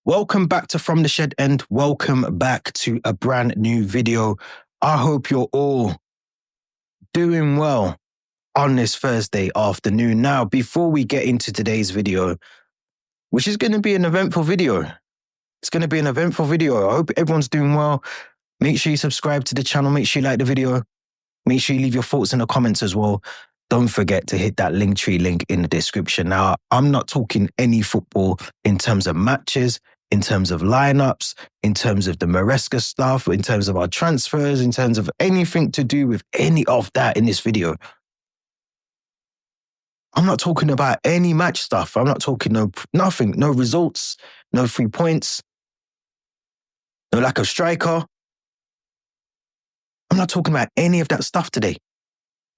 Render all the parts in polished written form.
Welcome back to From the Shed End. Welcome back to a brand new video. I hope you're all doing well on this Thursday afternoon. Now, before we get into today's video, which is going to be an eventful video. It's going to be an eventful video. I hope everyone's doing well. Make sure you subscribe to the channel. Make sure you like the video. Make sure you leave your thoughts in the comments as well. Don't forget to hit that Linktree link in the description. Now, I'm not talking any football in terms of matches, in terms of lineups, in terms of the Maresca stuff, in terms of our transfers, in terms of anything to do with any of that in this video. I'm not talking about any match stuff. I'm not talking nothing, no results, no 3 points, no lack of striker. I'm not talking about any of that stuff today.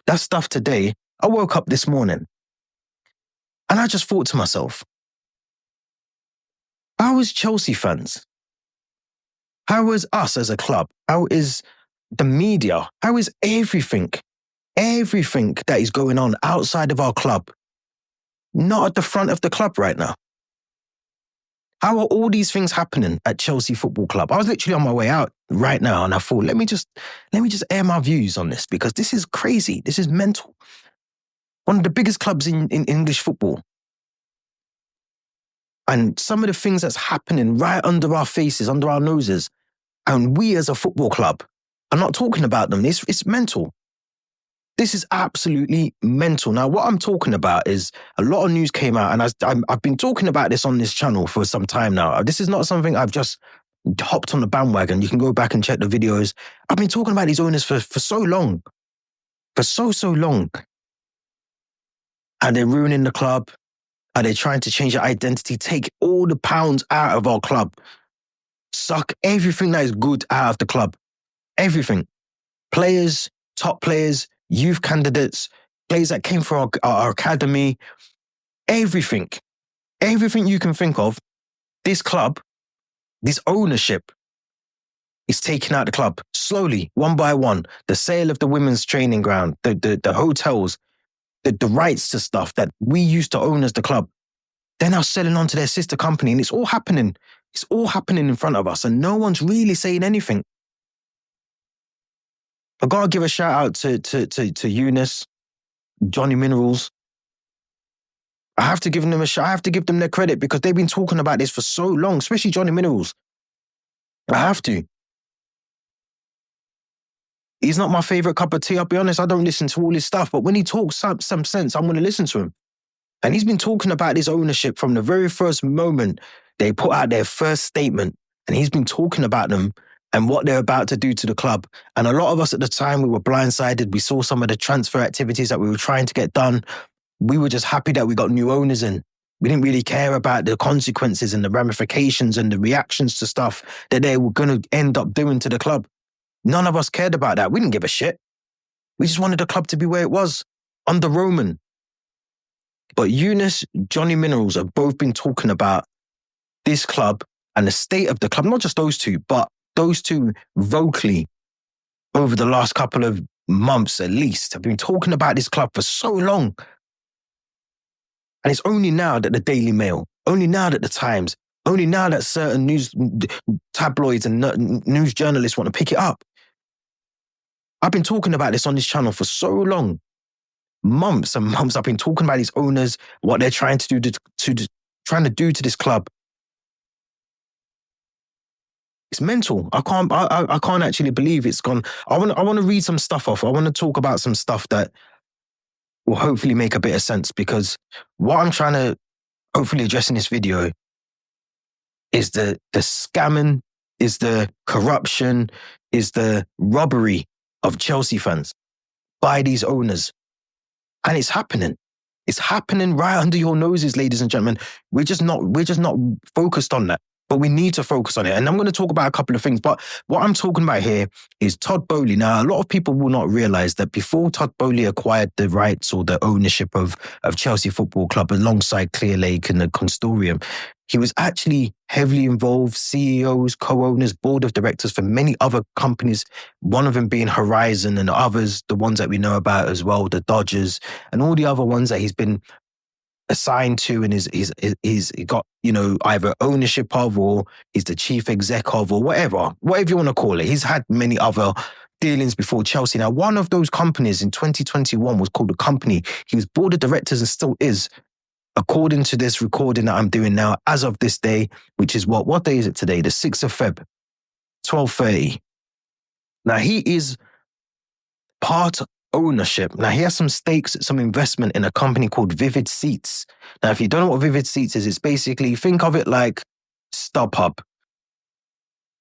That stuff today, I woke up this morning and I just thought to myself, how is Chelsea fans? How is us as a club? How is the media? How is everything that is going on outside of our club not at the front of the club right now? How are all these things happening at Chelsea Football Club? I was literally on my way out right now and I thought, let me just air my views on this because this is crazy. This is mental. One of the biggest clubs in English football. And some of the things that's happening right under our faces, under our noses, and we as a football club are not talking about them. It's mental. This is absolutely mental. Now, what I'm talking about is a lot of news came out, and I've been talking about this on this channel for some time now. This is not something I've just hopped on the bandwagon. You can go back and check the videos. I've been talking about these owners for so long. For so long. And they're ruining the club. Are they trying to change their identity, take all the pounds out of our club, suck everything that is good out of the club, everything. Players, top players, youth candidates, players that came from our academy, everything you can think of, this club, this ownership is taking out the club slowly, one by one. The sale of the women's training ground, the hotels, the rights to stuff that we used to own as the club, they're now selling on to their sister company, and it's all happening. It's all happening in front of us, and no one's really saying anything. I gotta give a shout out to Eunice, Johnny Minerals. I have to give them a shout. I have to give them their credit because they've been talking about this for so long, especially Johnny Minerals. I have to. He's not my favorite cup of tea. I'll be honest, I don't listen to all his stuff, but when he talks some sense, I'm going to listen to him. And he's been talking about this ownership from the very first moment they put out their first statement. And he's been talking about them and what they're about to do to the club. And a lot of us at the time, we were blindsided. We saw some of the transfer activities that we were trying to get done. We were just happy that we got new owners in. We didn't really care about the consequences and the ramifications and the reactions to stuff that they were going to end up doing to the club. None of us cared about that. We didn't give a shit. We just wanted the club to be where it was, under Roman. But Eunice, Johnny Minerals have both been talking about this club and the state of the club. Not just those two, but those two vocally over the last couple of months at least have been talking about this club for so long. And it's only now that the Daily Mail, only now that the Times, only now that certain news tabloids and news journalists want to pick it up. I've been talking about this on this channel for so long. Months and months I've been talking about these owners, what they're trying to do to this club. It's mental. I can't actually believe it's gone. I want to read some stuff off. I want to talk about some stuff that will hopefully make a bit of sense, because what I'm trying to hopefully address in this video is the scamming, is the corruption, is the robbery of Chelsea fans by these owners. And it's happening. It's happening right under your noses, ladies and gentlemen. We're just not focused on that. But we need to focus on it. And I'm going to talk about a couple of things. But what I'm talking about here is TODD BOEHLY. Now, a lot of people will not realize that before TODD BOEHLY acquired the rights or the ownership of Chelsea Football Club alongside Clearlake and the Consortium, he was actually heavily involved, CEOs, co-owners, board of directors for many other companies, one of them being Horizon and others, the ones that we know about as well, the Dodgers, and all the other ones that he's been assigned to and he's got, either ownership of, or he's the chief exec of, or whatever you want to call it. He's had many other dealings before Chelsea. Now, one of those companies in 2021 was called The Company. He was board of directors and still is, according to this recording that I'm doing now, as of this day, which is what day is it today? The 6th of Feb, 12:30. Now, he is part ownership. Now, he has some stakes, some investment in a company called Vivid Seats. Now, if you don't know what Vivid Seats is, it's basically, think of it like StubHub.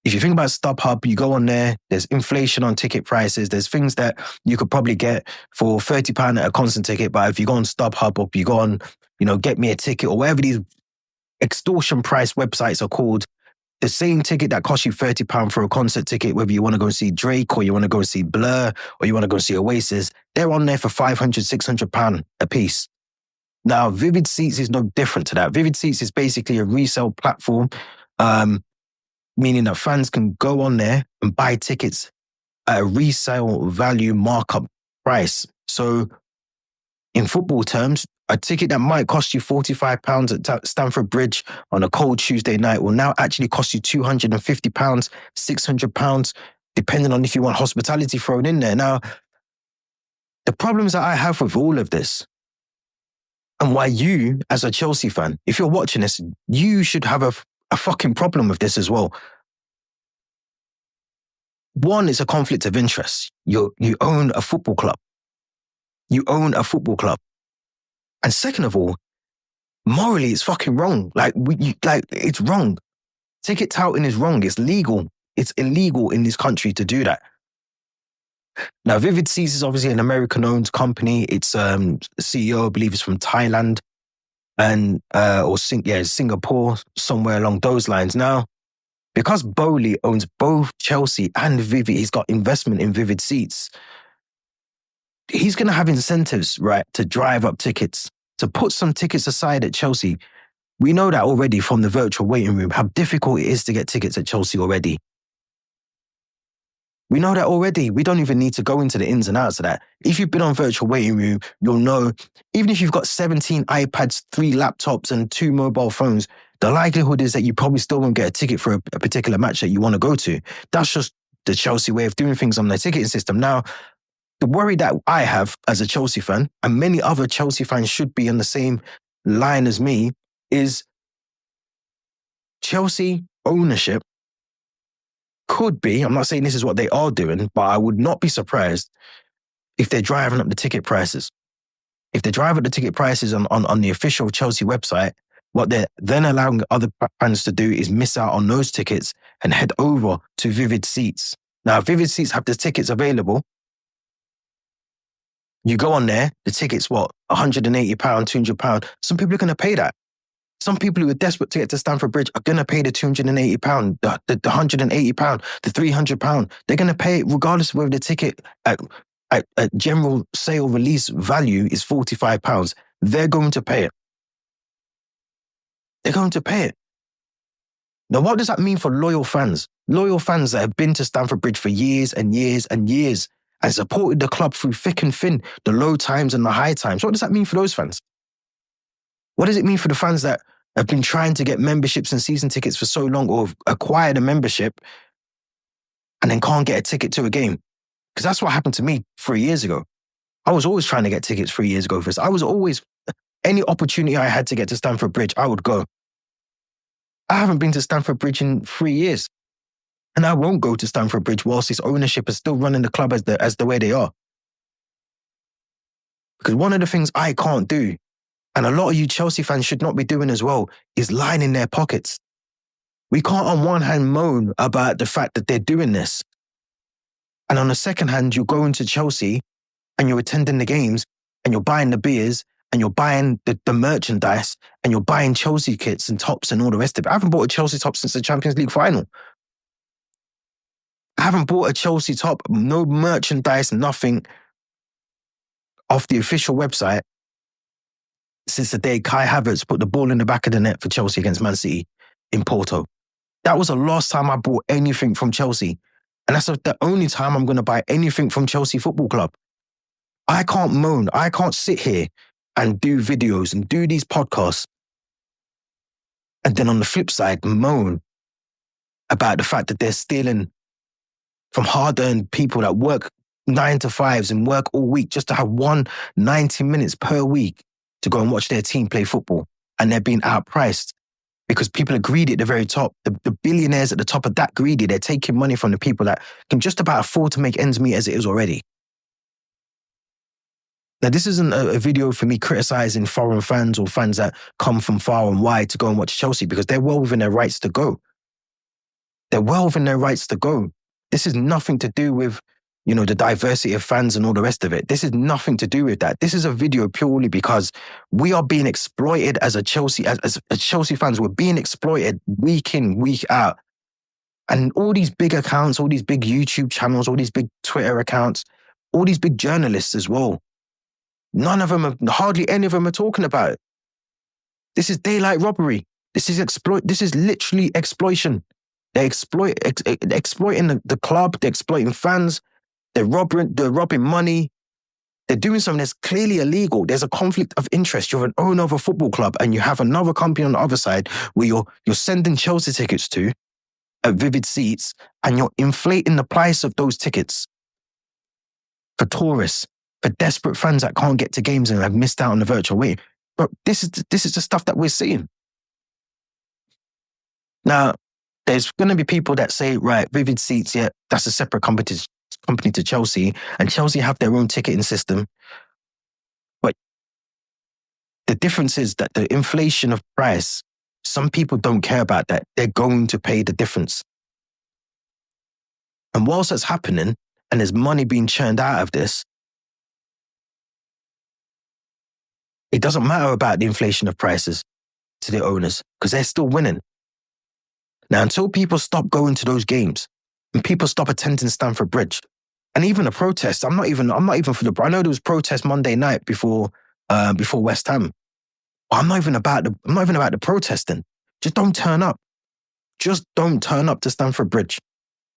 If you think about StubHub, you go on there, there's inflation on ticket prices. There's things that you could probably get for £30 at a concert ticket. But if you go on StubHub, or you go on, Get Me a Ticket, or whatever these extortion price websites are called, the same ticket that costs you £30 for a concert ticket, whether you want to go and see Drake, or you want to go and see Blur, or you want to go and see Oasis, they're on there for £500, £600 a piece. Now, Vivid Seats is no different to that. Vivid Seats is basically a resale platform, meaning that fans can go on there and buy tickets at a resale value markup price. So, in football terms, a ticket that might cost you £45 at Stamford Bridge on a cold Tuesday night will now actually cost you £250, £600, depending on if you want hospitality thrown in there. Now, the problems that I have with all of this, and why you, as a Chelsea fan, if you're watching this, you should have a fucking problem with this as well. One, it's a conflict of interest. You own a football club. You own a football club. And second of all, morally, it's fucking wrong. It's wrong. Ticket touting is wrong. It's legal. It's illegal in this country to do that. Now, Vivid Seats is obviously an American-owned company. Its CEO, I believe, is from Thailand or Singapore, somewhere along those lines. Now, because Boehly owns both Chelsea and Vivid, he's got investment in Vivid Seats. He's going to have incentives, right, to drive up tickets, to put some tickets aside at Chelsea. We know that already from the virtual waiting room, how difficult it is to get tickets at Chelsea already. We know that already. We don't even need to go into the ins and outs of that. If you've been on virtual waiting room, you'll know, even if you've got 17 iPads, 3 laptops and 2 mobile phones, the likelihood is that you probably still won't get a ticket for a particular match that you want to go to. That's just the Chelsea way of doing things on their ticketing system. Now, the worry that I have as a Chelsea fan, and many other Chelsea fans should be on the same line as me, is Chelsea ownership could be, I'm not saying this is what they are doing, but I would not be surprised if they're driving up the ticket prices. If they drive up the ticket prices on the official Chelsea website, what they're then allowing other fans to do is miss out on those tickets and head over to Vivid Seats. Now, Vivid Seats have the tickets available. You go on there, the ticket's what? £180, £200. Some people are going to pay that. Some people who are desperate to get to Stamford Bridge are going to pay the £280, the £180, the £300. They're going to pay it regardless of whether the ticket at general sale release value is £45. They're going to pay it. They're going to pay it. Now, what does that mean for loyal fans? Loyal fans that have been to Stamford Bridge for years and years and years and supported the club through thick and thin, the low times and the high times. What does that mean for those fans? What does it mean for the fans that have been trying to get memberships and season tickets for so long, or have acquired a membership and then can't get a ticket to a game? Because that's what happened to me 3 years ago. I was always trying to get tickets 3 years ago. I was always, any opportunity I had to get to Stamford Bridge, I would go. I haven't been to Stamford Bridge in 3 years. And I won't go to Stamford Bridge whilst its ownership is still running the club as the way they are. Because one of the things I can't do, and a lot of you Chelsea fans should not be doing as well, is lining their pockets. We can't on one hand moan about the fact that they're doing this. And on the second hand, you're going to Chelsea and you're attending the games and you're buying the beers and you're buying the merchandise and you're buying Chelsea kits and tops and all the rest of it. I haven't bought a Chelsea top since the Champions League final. I haven't bought a Chelsea top, no merchandise, nothing off the official website since the day Kai Havertz put the ball in the back of the net for Chelsea against Man City in Porto. That was the last time I bought anything from Chelsea. And that's the only time I'm going to buy anything from Chelsea Football Club. I can't moan. I can't sit here and do videos and do these podcasts. And then on the flip side, moan about the fact that they're stealing from hard-earned people that work 9 to 5s and work all week just to have 90 minutes per week to go and watch their team play football. And they're being outpriced because people are greedy at the very top. The billionaires at the top are that greedy. They're taking money from the people that can just about afford to make ends meet as it is already. Now, this isn't a video for me criticizing foreign fans or fans that come from far and wide to go and watch Chelsea because they're well within their rights to go. They're well within their rights to go. This is nothing to do with, the diversity of fans and all the rest of it. This is nothing to do with that. This is a video purely because we are being exploited as Chelsea fans. We're being exploited week in, week out. And all these big accounts, all these big YouTube channels, all these big Twitter accounts, all these big journalists as well. Hardly any of them are talking about it. This is daylight robbery. This is literally exploitation. They're exploiting the club. They're exploiting fans. They're robbing money. They're doing something that's clearly illegal. There's a conflict of interest. You're an owner of a football club and you have another company on the other side where you're sending Chelsea tickets to at Vivid Seats and you're inflating the price of those tickets for tourists, for desperate fans that can't get to games and have missed out on the virtual waiting. But this is the stuff that we're seeing. Now, there's going to be people that say, right, Vivid Seats, yeah, that's a separate company to Chelsea, and Chelsea have their own ticketing system. But the difference is that the inflation of price, some people don't care about that. They're going to pay the difference. And whilst that's happening, and there's money being churned out of this, it doesn't matter about the inflation of prices to the owners because they're still winning. Now, until people stop going to those games and people stop attending Stamford Bridge, and even the protests, I'm not even for the. I know there was protests Monday night before West Ham. But I'm not even about the protesting. Just don't turn up. Just don't turn up to Stamford Bridge.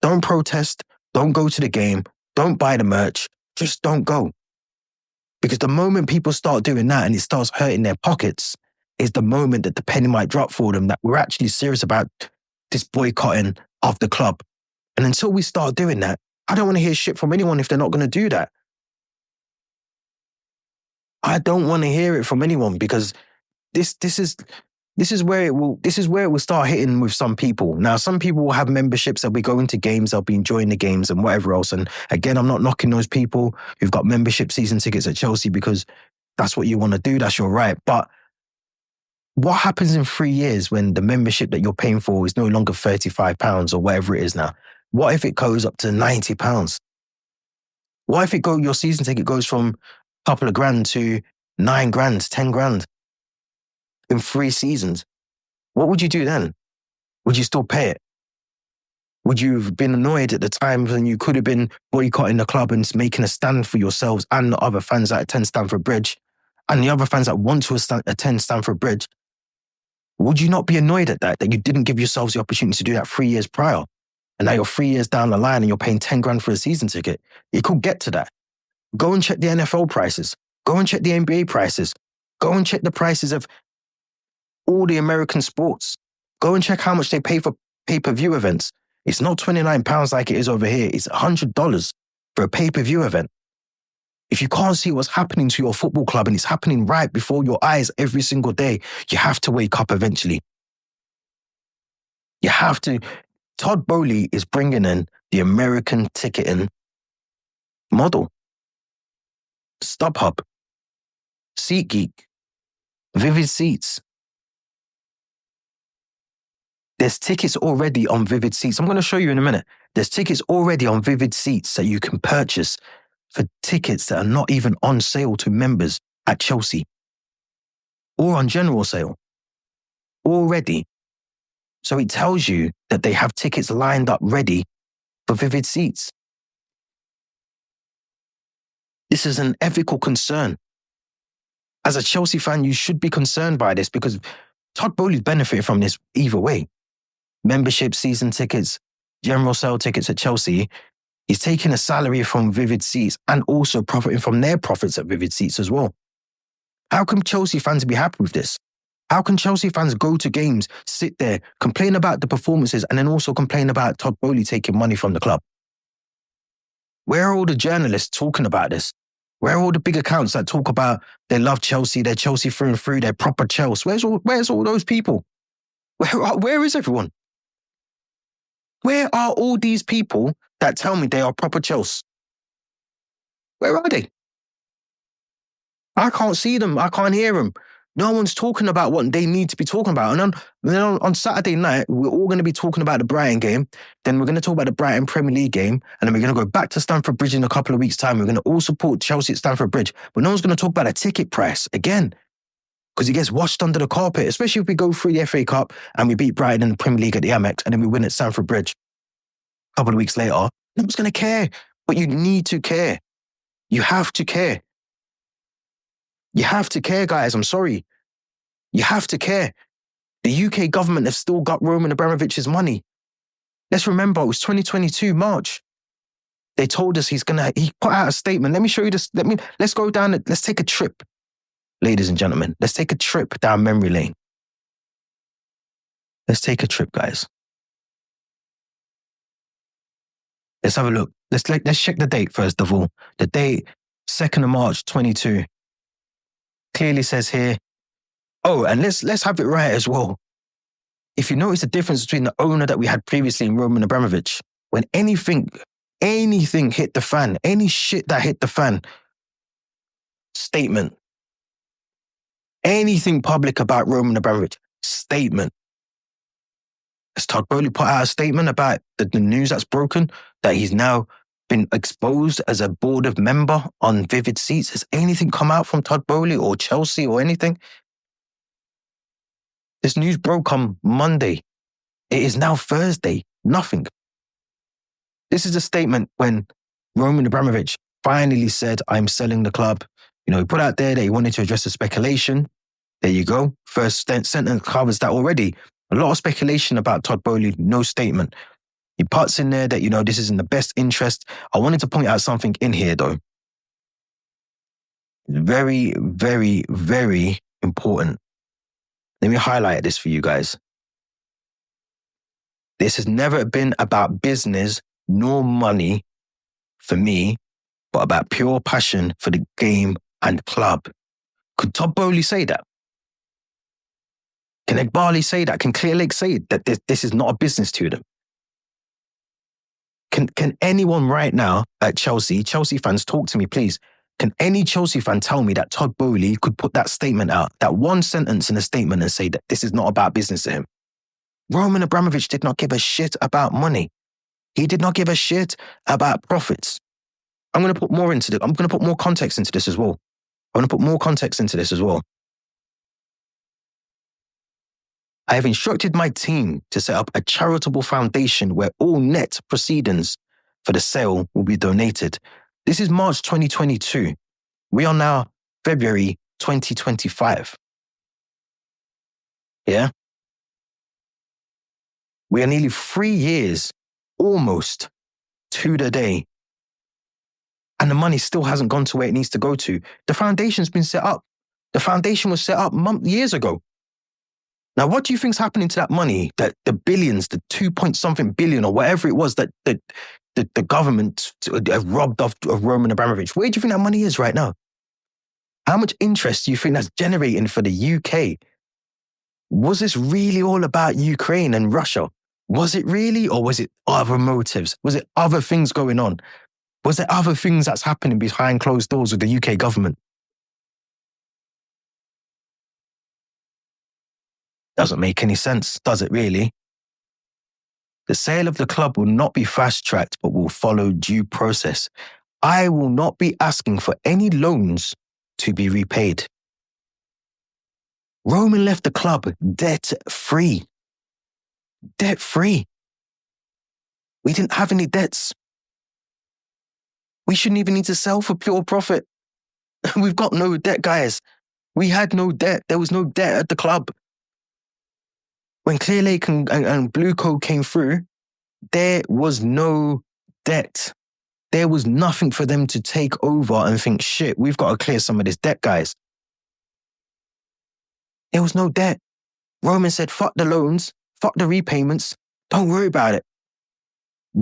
Don't protest. Don't go to the game. Don't buy the merch. Just don't go. Because the moment people start doing that and it starts hurting their pockets, is the moment that the penny might drop for them that we're actually serious about this boycotting of the club. And until we start doing that, I don't want to hear shit from anyone if they're not going to do that. I don't want to hear it from anyone because this is where it will start hitting with some people. Now, some people will have memberships, they'll be going to games, they'll be enjoying the games and whatever else. And again, I'm not knocking those people who've got membership season tickets at Chelsea because that's what you want to do, that's your right. But what happens in 3 years when the membership that you're paying for is no longer £35 or whatever it is now? What if it goes up to £90? What if your season ticket goes from a couple of grand to 9 grand, 10 grand in 3 seasons? What would you do then? Would you still pay it? Would you have been annoyed at the times when you could have been boycotting the club and making a stand for yourselves and the other fans that attend Stamford Bridge and the other fans that want to attend Stamford Bridge? Would you not be annoyed at that you didn't give yourselves the opportunity to do that 3 years prior? And now you're 3 years down the line and you're paying 10 grand for a season ticket. It could get to that. Go and check the NFL prices. Go and check the NBA prices. Go and check the prices of all the American sports. Go and check how much they pay for pay-per-view events. It's not £29 like it is over here. It's $100 for a pay-per-view event. If you can't see what's happening to your football club and it's happening right before your eyes every single day, you have to wake up eventually. You have to. TODD BOEHLY is bringing in the American ticketing model. StubHub, SeatGeek, Vivid Seats. There's tickets already on Vivid Seats. I'm going to show you in a minute. There's tickets already on Vivid Seats that you can purchase for tickets that are not even on sale to members at Chelsea or on general sale already. So it tells you that they have tickets lined up ready for Vivid Seats. This is an ethical concern. As a Chelsea fan, you should be concerned by this because TODD BOEHLY's benefited from this either way. Membership, season tickets, general sale tickets at Chelsea. He's taking a salary from Vivid Seats and also profiting from their profits at Vivid Seats as well. How can Chelsea fans be happy with this? How can Chelsea fans go to games, sit there, complain about the performances, and then also complain about Todd Boehly taking money from the club? Where are all the journalists talking about this? Where are all the big accounts that talk about they love Chelsea, they're Chelsea through and through, they're proper Chelsea? Where's all those people? Where is everyone? Where are all these people that tell me they are proper Chelsea? Where are they? I can't see them. I can't hear them. No one's talking about what they need to be talking about. And then on Saturday night, we're all going to be talking about the Brighton game. Then we're going to talk about the Brighton Premier League game. And then we're going to go back to Stamford Bridge in a couple of weeks' time. We're going to all support Chelsea at Stamford Bridge. But no one's going to talk about a ticket price again, because it gets washed under the carpet, especially if we go through the FA Cup and we beat Brighton in the Premier League at the Amex and then we win at Stamford Bridge a couple of weeks later. No one's going to care. But you need to care. You have to care. You have to care, guys. I'm sorry. You have to care. The UK government have still got Roman Abramovich's money. Let's remember, it was 2022, March. They told us he put out a statement. Let me show you this. Let's go down, let's take a trip, ladies and gentlemen. Let's take a trip down memory lane. Let's take a trip, guys. Let's have a look. Let's check the date first of all. The date, 2nd of March, 22. Clearly says here, oh, and let's have it right as well. If you notice the difference between the owner that we had previously and Roman Abramovich, when anything hit the fan, any shit that hit the fan, statement. Anything public about Roman Abramovich, statement. Has Todd Boehly put out a statement about the news that's broken, that he's now been exposed as a board of member on Vivid Seats? Has anything come out from Todd Boehly or Chelsea or anything? This news broke on Monday. It is now Thursday. Nothing. This is a statement when Roman Abramovich finally said, I'm selling the club. You know, he put out there that he wanted to address the speculation. There you go. First sentence covers that already. A lot of speculation about Todd Boehly, no statement. He puts in there that, you know, this is in the best interest. I wanted to point out something in here, though. Very, very, very important. Let me highlight this for you guys. This has never been about business nor money for me, but about pure passion for the game and club. Could Todd Boehly say that? Can Egbali say that? Can Clearlake say that this is not a business to them? Can anyone right now at Chelsea fans, talk to me, please? Can any Chelsea fan tell me that Todd Boehly could put that statement out, that one sentence in a statement, and say that this is not about business to him? Roman Abramovich did not give a shit about money. He did not give a shit about profits. I'm going to put more into this. I'm going to put more context into this as well. I have instructed my team to set up a charitable foundation where all net proceedings for the sale will be donated. This is March 2022. We are now February 2025. Yeah? We are nearly 3 years, almost, to the day. And the money still hasn't gone to where it needs to go to. The foundation's been set up. The foundation was set up years ago. Now, what do you think's happening to that money, that the billions, the 2-point-something billion or whatever it was that the government robbed of Roman Abramovich? Where do you think that money is right now? How much interest do you think that's generating for the UK? Was this really all about Ukraine and Russia? Was it really, or was it other motives? Was it other things going on? Was there other things that's happening behind closed doors with the UK government? Doesn't make any sense, does it really? The sale of the club will not be fast-tracked, but will follow due process. I will not be asking for any loans to be repaid. Roman left the club debt-free. Debt-free. We didn't have any debts. We shouldn't even need to sell for pure profit. We've got no debt, guys. We had no debt. There was no debt at the club. When Clearlake and Blue Co came through, there was no debt. There was nothing for them to take over and think, shit, we've got to clear some of this debt, guys. There was no debt. Roman said, fuck the loans, fuck the repayments. Don't worry about it.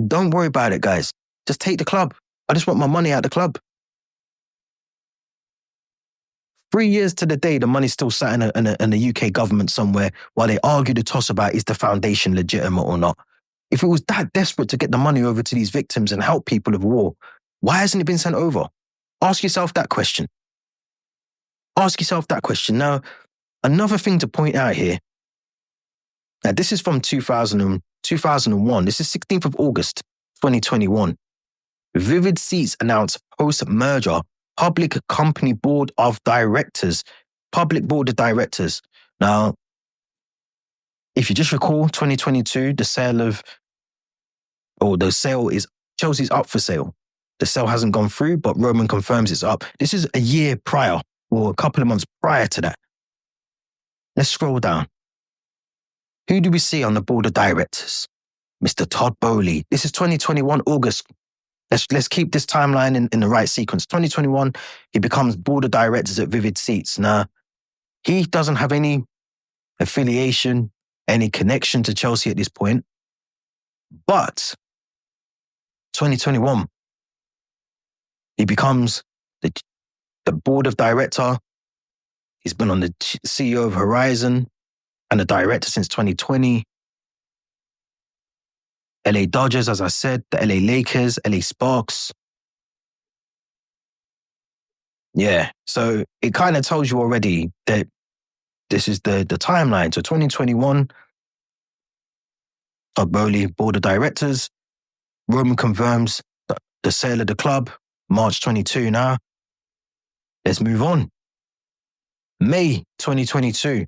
Don't worry about it, guys. Just take the club. I just want my money out of the club. 3 years to the day, the money's still sat in the UK government somewhere while they argue the toss about is the foundation legitimate or not. If it was that desperate to get the money over to these victims and help people of war, why hasn't it been sent over? Ask yourself that question. Ask yourself that question. Now, another thing to point out here. Now, this is from 2001. This is 16th of August, 2021. Vivid Seats announced post-merger public company board of directors. Public board of directors. Now, if you just recall, 2022, the sale is, Chelsea's up for sale. The sale hasn't gone through, but Roman confirms it's up. This is a year prior, or a couple of months prior to that. Let's scroll down. Who do we see on the board of directors? Mr. Todd BOEHLY. This is 2021, August. Let's keep this timeline in the right sequence. 2021, he becomes board of directors at Vivid Seats. Now, he doesn't have any affiliation, any connection to Chelsea at this point. But 2021, he becomes the board of director. He's been on the CEO of Horizon and the director since 2020. LA Dodgers, as I said, the LA Lakers, LA Sparks. Yeah, so it kind of tells you already that this is the timeline. So 2021, Todd BOEHLY, board of directors. Roman confirms the sale of the club, March 22 now. Let's move on. May 2022.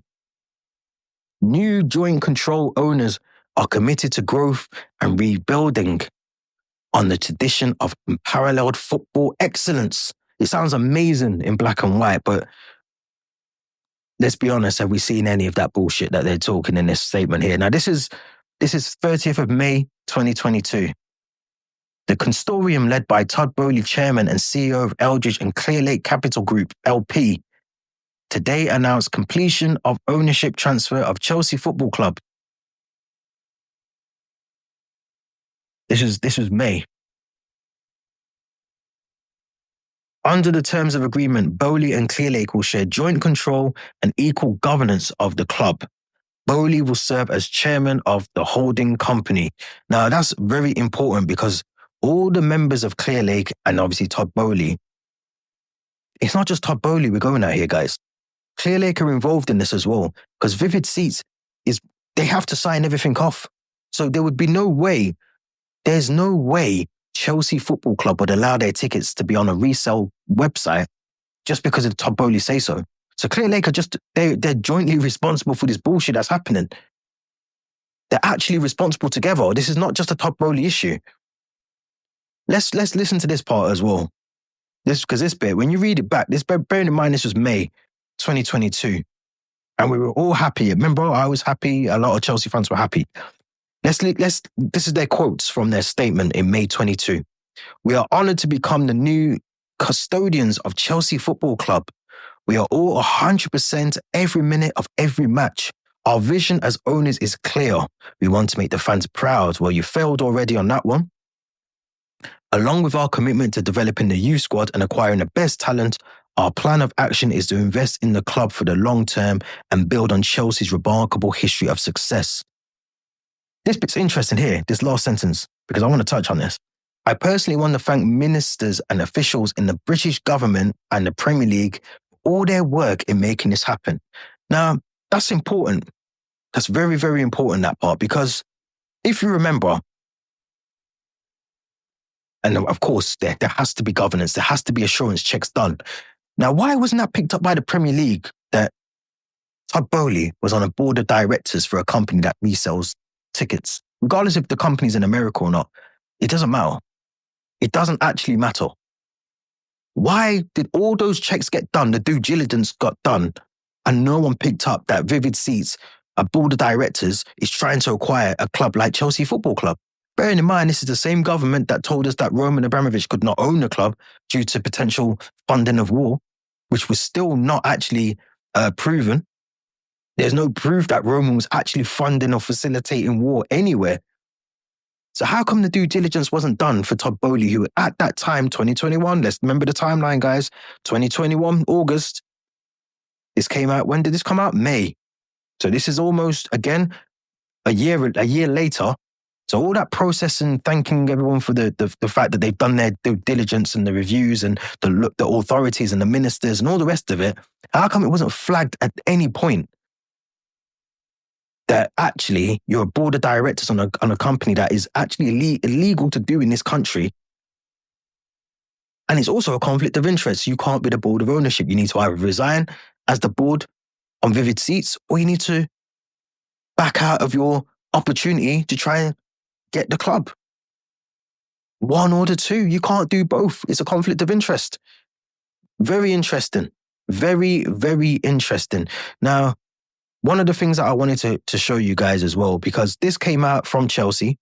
New joint control owners are committed to growth and rebuilding on the tradition of unparalleled football excellence. It sounds amazing in black and white, but let's be honest, have we seen any of that bullshit that they're talking in this statement here? Now, this is 30th of May, 2022. The consortium led by Todd BOEHLY, chairman and CEO of Eldridge and Clearlake Capital Group, LP, today announced completion of ownership transfer of Chelsea Football Club. This was May. Under the terms of agreement, BOEHLY and Clearlake will share joint control and equal governance of the club. BOEHLY will serve as chairman of the holding company. Now, that's very important because all the members of Clearlake and obviously Todd BOEHLY, it's not just Todd BOEHLY we're going at here, guys. Clearlake are involved in this as well because Vivid Seats they have to sign everything off. So there would be there's no way Chelsea Football Club would allow their tickets to be on a resale website just because of Todd BOEHLY say so. So Clearlake are they're jointly responsible for this bullshit that's happening. They're actually responsible together. This is not just a Todd BOEHLY issue. Let's listen to this part as well. Because this bit, when you read it back, bearing in mind this was May 2022, and we were all happy. Remember, I was happy. A lot of Chelsea fans were happy. This is their quotes from their statement in May 22. We are honoured to become the new custodians of Chelsea Football Club. We are all 100% every minute of every match. Our vision as owners is clear. We want to make the fans proud. Well, you failed already on that one. Along with our commitment to developing the youth squad and acquiring the best talent, our plan of action is to invest in the club for the long term and build on Chelsea's remarkable history of success. This bit's interesting here, this last sentence, because I want to touch on this. I personally want to thank ministers and officials in the British government and the Premier League for all their work in making this happen. Now, that's important. That's very, very important, that part, because if you remember, and of course, there has to be governance, there has to be assurance checks done. Now, why wasn't that picked up by the Premier League that Todd BOEHLY was on a board of directors for a company that resells tickets? Regardless if the company's in America or not, it doesn't matter. It doesn't actually matter. Why did all those checks get done, the due diligence got done, and no one picked up that Vivid Seats, a board of directors, is trying to acquire a club like Chelsea Football Club? Bearing in mind, this is the same government that told us that Roman Abramovich could not own the club due to potential funding of war, which was still not actually proven. There's no proof that Roman was actually funding or facilitating war anywhere. So how come the due diligence wasn't done for Todd Boehly, who at that time, 2021, let's remember the timeline, guys, 2021, August, this came out, when did this come out? May. So this is almost, again, a year later. So all that processing, thanking everyone for the fact that they've done their due diligence and the reviews and the authorities and the ministers and all the rest of it, how come it wasn't flagged at any point that actually you're a board of directors on a company that is actually illegal to do in this country? And it's also a conflict of interest. You can't be the board of ownership. You need to either resign as the board on Vivid Seats, or you need to back out of your opportunity to try and get the club. One or the two. You can't do both. It's a conflict of interest. Very interesting. Very, very interesting. Now, one of the things that I wanted to show you guys as well, because this came out from Chelsea.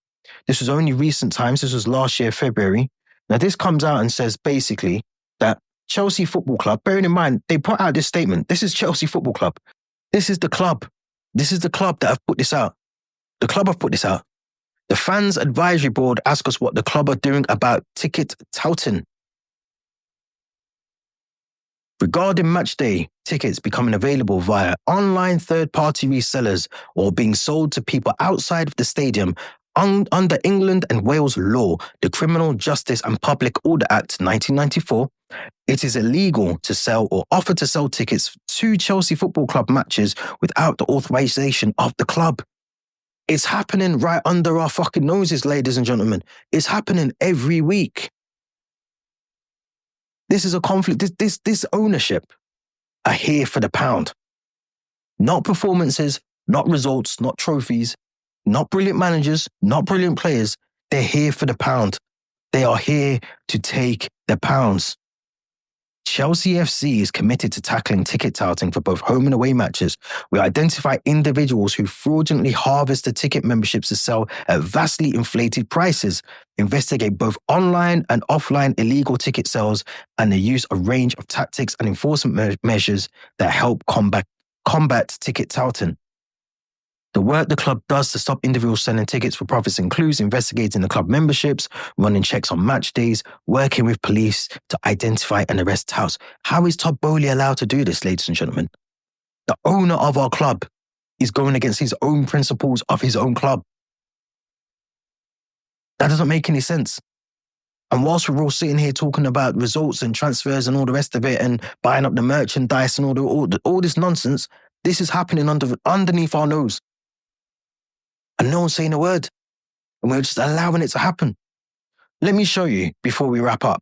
This was only recent times. This was last year, February. Now, this comes out and says basically that Chelsea Football Club, bearing in mind, they put out this statement. This is Chelsea Football Club. This is the club. This is the club that have put this out. The club have put this out. The Fans Advisory Board ask us what the club are doing about ticket touting. Regarding match day tickets becoming available via online third-party resellers or being sold to people outside of the stadium under England and Wales law, the Criminal Justice and Public Order Act 1994, it is illegal to sell or offer to sell tickets to Chelsea Football Club matches without the authorization of the club. It's happening right under our fucking noses, ladies and gentlemen. It's happening every week. This is a conflict. This ownership are here for the pound. Not performances, not results, not trophies, not brilliant managers, not brilliant players. They're here for the pound. They are here to take the pounds. Chelsea FC is committed to tackling ticket touting for both home and away matches. We identify individuals who fraudulently harvest the ticket memberships to sell at vastly inflated prices, investigate both online and offline illegal ticket sales, and they use a range of tactics and enforcement measures that help combat ticket touting. The work the club does to stop individuals selling tickets for profits includes investigating the club memberships, running checks on match days, working with police to identify and arrest touts. How is Todd Boehly allowed to do this, ladies and gentlemen? The owner of our club is going against his own principles of his own club. That doesn't make any sense. And whilst we're all sitting here talking about results and transfers and all the rest of it and buying up the merchandise and all this nonsense, this is happening underneath our nose. And no one's saying a word. And we're just allowing it to happen. Let me show you before we wrap up.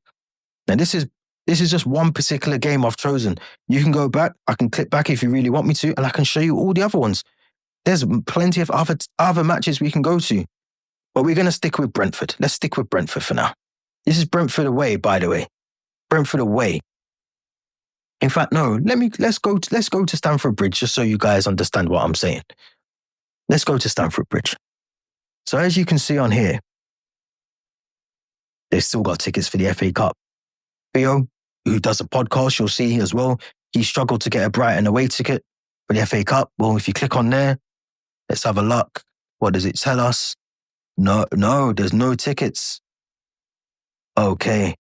Now, this is just one particular game I've chosen. You can go back. I can click back if you really want me to, and I can show you all the other ones. There's plenty of other matches we can go to. But we're going to stick with Brentford. Let's stick with Brentford for now. This is Brentford away, by the way. Brentford away. In fact, no, let's go to Stamford Bridge just so you guys understand what I'm saying. Let's go to Stamford Bridge. So as you can see on here, they've still got tickets for the FA Cup. Theo, who does a podcast, you'll see as well, he struggled to get a Brighton away ticket for the FA Cup. Well, if you click on there, let's have a look. What does it tell us? No, there's no tickets. Okay.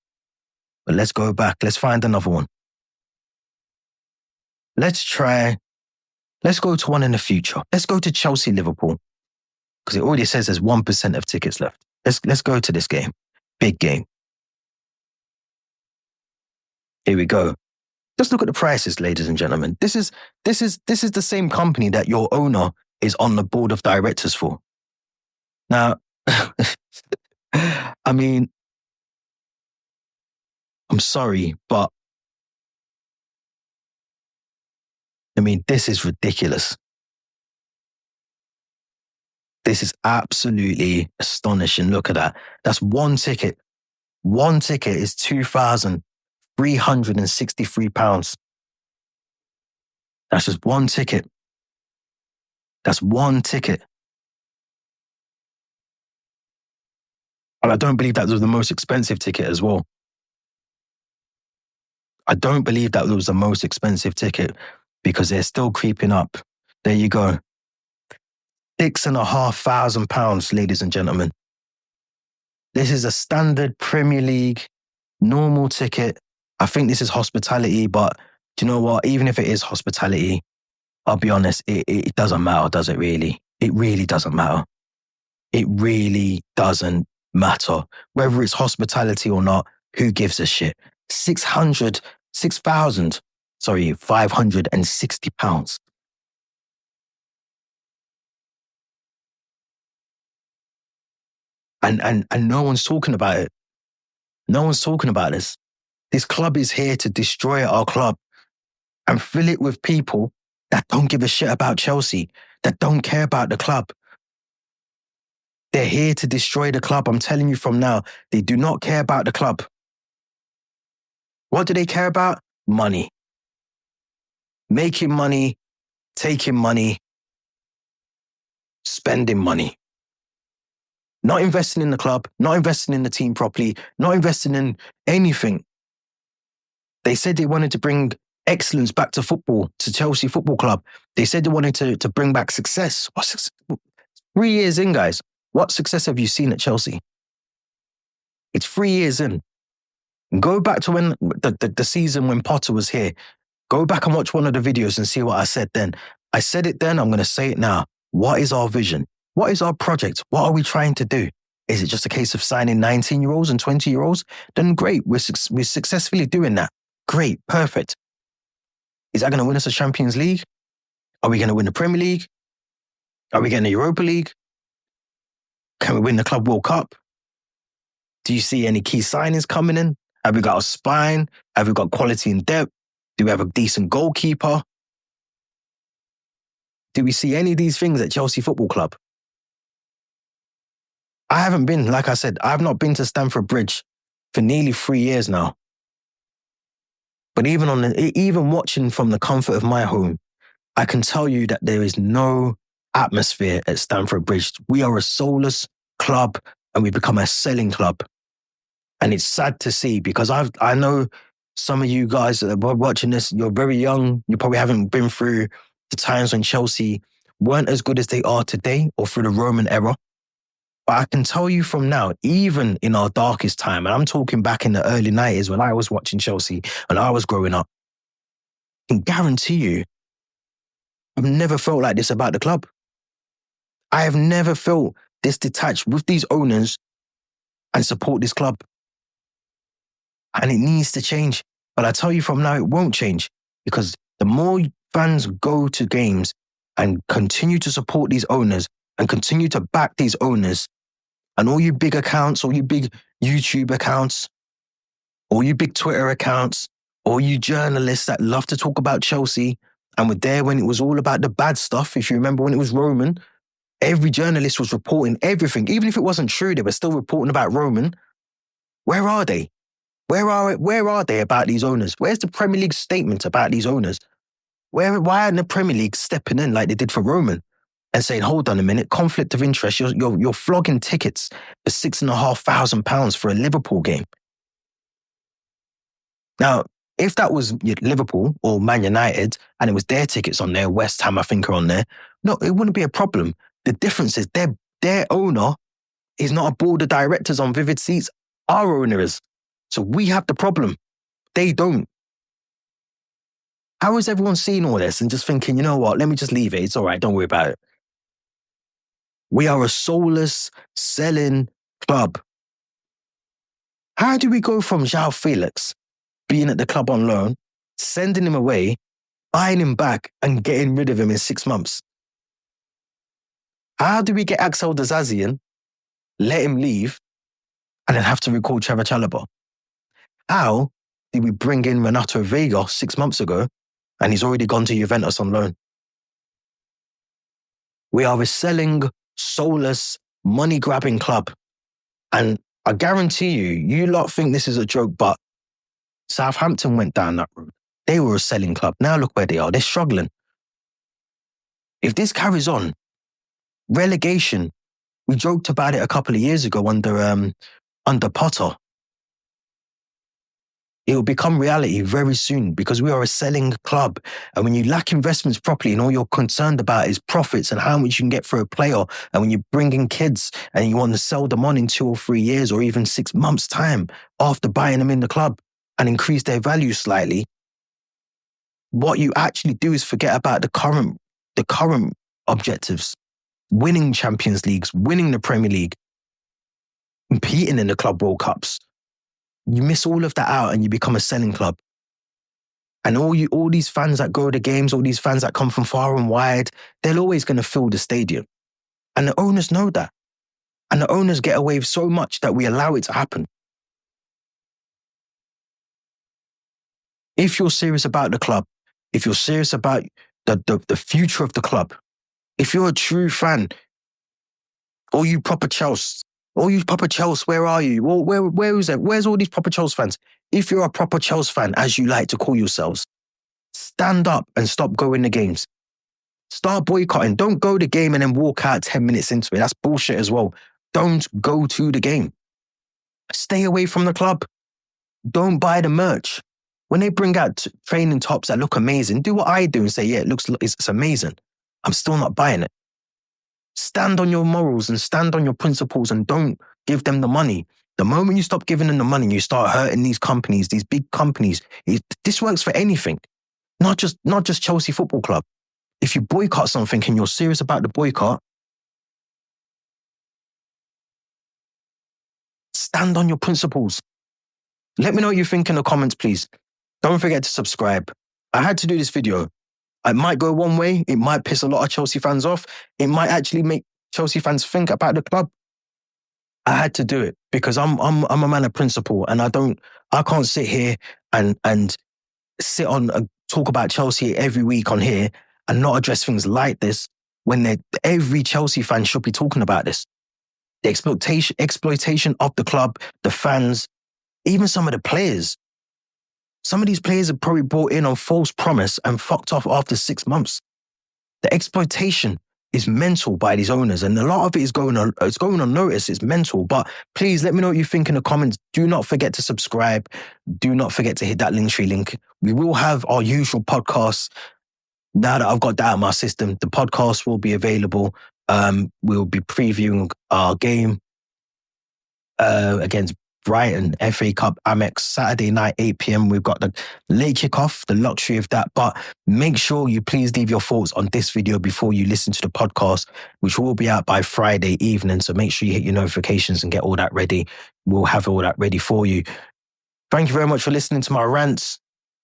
But let's go back. Let's find another one. Let's go to one in the future. Let's go to Chelsea Liverpool. Because it already says there's 1% of tickets left. Let's go to this game. Big game. Here we go. Just look at the prices, ladies and gentlemen. This is the same company that your owner is on the board of directors for. Now, I mean, I'm sorry, but I mean, this is ridiculous. This is absolutely astonishing. Look at that. That's one ticket. One ticket is £2,363. That's just one ticket. That's one ticket. And I don't believe that was the most expensive ticket as well. I don't believe that was the most expensive ticket because they're still creeping up. There you go. £6,500, ladies and gentlemen. This is a standard Premier League normal ticket. I think this is hospitality, but do you know what? Even if it is hospitality, I'll be honest, it doesn't matter, does it really? It really doesn't matter. It really doesn't matter. Whether it's hospitality or not, who gives a shit? £560. And no one's talking about it. No one's talking about this. This club is here to destroy our club and fill it with people that don't give a shit about Chelsea, that don't care about the club. They're here to destroy the club. I'm telling you from now, they do not care about the club. What do they care about? Money. Making money, taking money, spending money. Not investing in the club, not investing in the team properly, not investing in anything. They said they wanted to bring excellence back to football, to Chelsea Football Club. They said they wanted to bring back success. What success? 3 years in, guys. What success have you seen at Chelsea? It's 3 years in. Go back to when the season when Potter was here. Go back and watch one of the videos and see what I said then. I said it then, I'm going to say it now. What is our vision? What is our project? What are we trying to do? Is it just a case of signing 19-year-olds and 20-year-olds? Then great, we're successfully doing that. Great, perfect. Is that going to win us a Champions League? Are we going to win the Premier League? Are we getting the Europa League? Can we win the Club World Cup? Do you see any key signings coming in? Have we got a spine? Have we got quality in depth? Do we have a decent goalkeeper? Do we see any of these things at Chelsea Football Club? I haven't been, like I said, I've not been to Stamford Bridge for nearly 3 years now. But even watching from the comfort of my home, I can tell you that there is no atmosphere at Stamford Bridge. We are a soulless club and we become a selling club. And it's sad to see because I know some of you guys that are watching this, you're very young. You probably haven't been through the times when Chelsea weren't as good as they are today or through the Roman era. But I can tell you from now, even in our darkest time, and I'm talking back in the early 90s when I was watching Chelsea and I was growing up, I can guarantee you, I've never felt like this about the club. I have never felt this detached with these owners and support this club. And it needs to change. But I tell you from now, it won't change because the more fans go to games and continue to support these owners and continue to back these owners, and all you big accounts, all you big YouTube accounts, all you big Twitter accounts, all you journalists that love to talk about Chelsea and were there when it was all about the bad stuff. If you remember when it was Roman, every journalist was reporting everything. Even if it wasn't true, they were still reporting about Roman. Where are they? Where are they about these owners? Where's the Premier League statement about these owners? Why aren't the Premier League stepping in like they did for Roman and saying, hold on a minute, conflict of interest, you're flogging tickets for £6,500 for a Liverpool game. Now, if that was Liverpool or Man United and it was their tickets on there, West Ham, I think, are on there, no, it wouldn't be a problem. The difference is their owner is not a board of directors on Vivid Seats. Our owner is. So we have the problem. They don't. How is everyone seeing all this and just thinking, you know what, let me just leave it. It's all right. Don't worry about it. We are a soulless, selling club. How do we go from João Felix being at the club on loan, sending him away, buying him back and getting rid of him in 6 months? How do we get Axel Dazazian, let him leave, and then have to recall Trevor Chalobah? How did we bring in Renato Vega 6 months ago and he's already gone to Juventus on loan? We are a selling, soulless, money-grabbing club. And I guarantee you lot think this is a joke, but Southampton went down that road. They were a selling club. Now look where they are. They're struggling. If this carries on, relegation, we joked about it a couple of years ago under Potter. It will become reality very soon because we are a selling club. And when you lack investments properly and all you're concerned about is profits and how much you can get for a player, and when you bring in kids and you want to sell them on in 2 or 3 years or even 6 months' time after buying them in the club and increase their value slightly, what you actually do is forget about the current objectives. Winning Champions Leagues, winning the Premier League, competing in the Club World Cups. You miss all of that out and you become a selling club. And all these fans that go to games, all these fans that come from far and wide, they're always going to fill the stadium. And the owners know that. And the owners get away with so much that we allow it to happen. If you're serious about the club, if you're serious about the future of the club, if you're a true fan, all you proper Chelsea, where are you? Where is it? Where's all these proper Chelsea fans? If you're a proper Chelsea fan, as you like to call yourselves, stand up and stop going to games. Start boycotting. Don't go to the game and then walk out 10 minutes into it. That's bullshit as well. Don't go to the game. Stay away from the club. Don't buy the merch. When they bring out training tops that look amazing, do what I do and say, yeah, it's amazing. I'm still not buying it. Stand on your morals and stand on your principles and don't give them the money. The moment you stop giving them the money, you start hurting these companies, these big companies. This works for anything, not just Chelsea Football Club. If you boycott something and you're serious about the boycott, stand on your principles. Let me know what you think in the comments, please. Don't forget to subscribe. I had to do this video. It might go one way. It might piss a lot of Chelsea fans off. It might actually make Chelsea fans think about the club. I had to do it because I'm a man of principle, and I can't sit here and sit on talk about Chelsea every week on here and not address things like this when every Chelsea fan should be talking about this. The exploitation of the club, the fans, even some of the players. Some of these players are probably brought in on false promise and fucked off after 6 months. The exploitation is mental by these owners, and a lot of it is going unnoticed. It's mental. But please let me know what you think in the comments. Do not forget to subscribe. Do not forget to hit that Linktree link. We will have our usual podcasts. Now that I've got that out of my system, the podcast will be available. We'll be previewing our game against Brighton, FA Cup, Amex, Saturday night, 8 p.m. We've got the late kickoff, the luxury of that. But make sure you please leave your thoughts on this video before you listen to the podcast, which will be out by Friday evening. So make sure you hit your notifications and get all that ready. We'll have all that ready for you. Thank you very much for listening to my rants.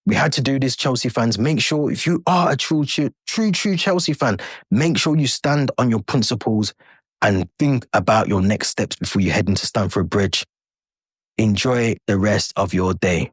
We had to do this, Chelsea fans. Make sure if you are a true Chelsea fan, make sure you stand on your principles and think about your next steps before you head into Stamford Bridge. Enjoy the rest of your day.